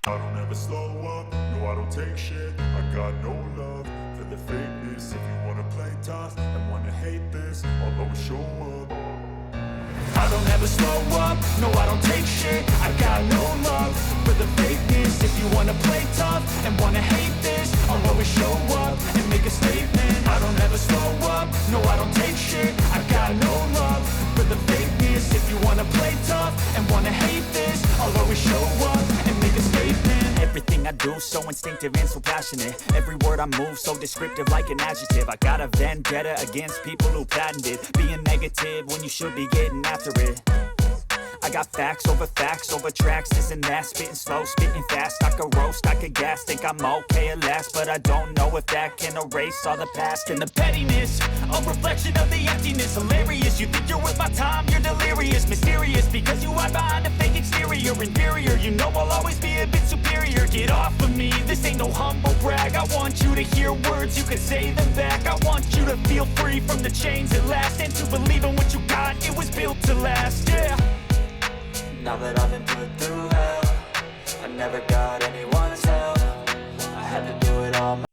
I don't ever slow up, no I don't take shit. I got no love for the fakeness. If you wanna play tough and wanna hate this, I'll always show up. I don't ever slow up, no I don't take shit. I got no love for the fakeness. If you wanna play tough and wanna hate this, I'll always show up and make a statement. I don't ever slow up, no I don't take shit. I got no love for the fakeness. If you wanna play tough and wanna hate this, I'll always show up and make a statement. Everything I do so instinctive and so passionate. Every word I move so descriptive like an adjective. I got a vendetta against people who patented being negative when you should be getting after it. I got facts over tracks, this and that. Spitting slow, spitting fast. I could roast, I could gas. Think I'm okay at last, but I don't know if that can erase all the past. And the pettiness, a reflection of the emptiness. Hilarious, you think you're worth my time, you're delirious. Mysterious, because you hide behind a fake exterior. Inferior, you know I'll always be a bit superior. Get off of me, this ain't no humble brag. I want you to hear words, you can say them back. I want you to feel free from the chains at last, and to believe in what you got, it was built to last, yeah. Now that I've been put through hell, I never got anyone's help. I had to do it all myself.